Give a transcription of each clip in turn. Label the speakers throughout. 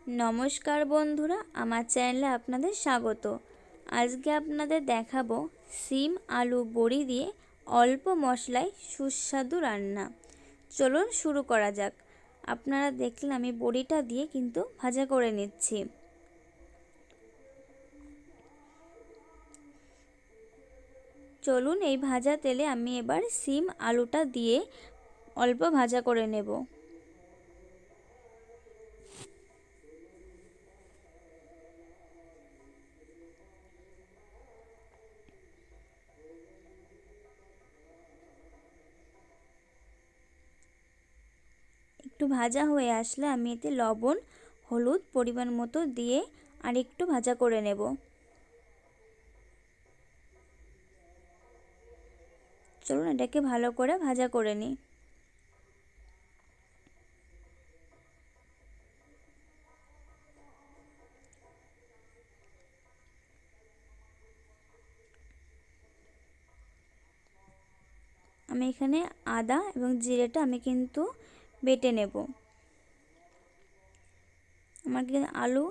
Speaker 1: নমস্কার বন্ধুরা, আমার চ্যানেলে আপনাদের স্বাগত। আজকে আপনাদের দেখাবো সিম আলু বড়ি দিয়ে অল্প মশলায় সুস্বাদু রান্না। চলুন শুরু করা যাক। আপনারা দেখলেন আমি বড়িটা দিয়ে কিন্তু ভাজা করে নিচ্ছি। চলুন এই ভাজা তেলে আমি এবার সিম আলুটা দিয়ে অল্প ভাজা করে নেব। একটু ভাজা হয়ে আসলে আমি এতে লবণ হলুদ পরিমাণ মতো দিয়ে আর একটু ভাজা করে নেব। চলুন এটাকে ভালো করে ভাজা করে নিই। আমি এখানে আদা এবং জিরেটা আমি কিন্তু বেটে নেব। আমার কিন্তু আলু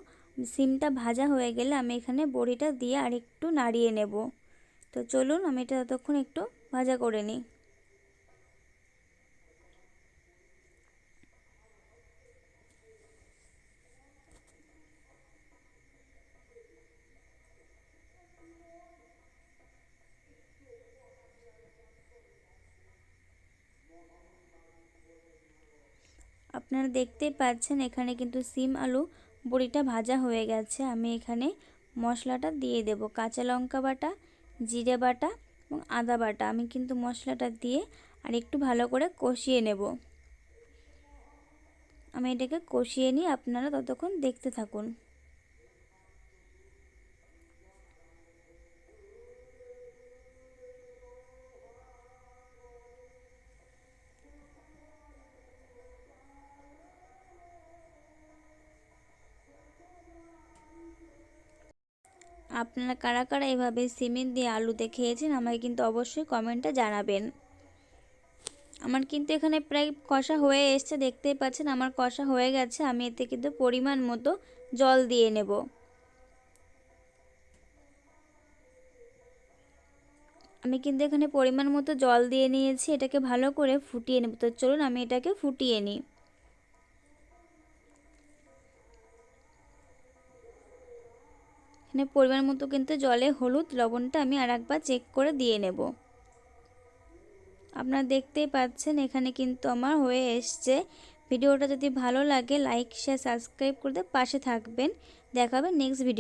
Speaker 1: সিমটা ভাজা হয়ে গেলে আমি এখানে বড়িটা দিয়ে আর একটু নাড়িয়ে নেব। তো চলুন আমি এটা ততক্ষণ একটু ভাজা করে নিই। আপনারা দেখতেই পাচ্ছেন এখানে কিন্তু সিম আলু বড়িটা ভাজা হয়ে গেছে। আমি এখানে মশলাটা দিয়ে দেব। কাঁচা লঙ্কা বাটা, জিরে বাটা এবং আদা বাটা আমি কিন্তু মশলাটা দিয়ে আর একটু ভালো করে কষিয়ে নেব। আমি এটাকে কষিয়ে নিই, আপনারা ততক্ষণ দেখতে থাকুন। আপনারা কারা কারা এভাবে সিমেন্ট দিয়ে আলুতে খেয়েছেন আমাকে কিন্তু অবশ্যই কমেন্টে জানাবেন। আমার কিন্তু এখানে প্রায় কষা হয়ে এসছে, দেখতেই পাচ্ছেন আমার কষা হয়ে গেছে। আমি এতে কিন্তু পরিমাণ মতো জল দিয়ে নেব। আমি কিন্তু এখানে পরিমাণ মতো জল দিয়ে নিয়েছি, এটাকে ভালো করে ফুটিয়ে নেব। তো চলুন আমি এটাকে ফুটিয়ে নিই। এখানে পরিমাণ মতো কিন্তু জলে হলুদ লবণটা আমি আর একবার চেক করে দিয়ে নেব। আপনারা দেখতেই পাচ্ছেন এখানে কিন্তু আমার হয়ে এসছে। ভিডিওটা যদি ভালো লাগে লাইক শেয়ার সাবস্ক্রাইব করে পাশে থাকবেন। দেখা হবে নেক্সট ভিডিও।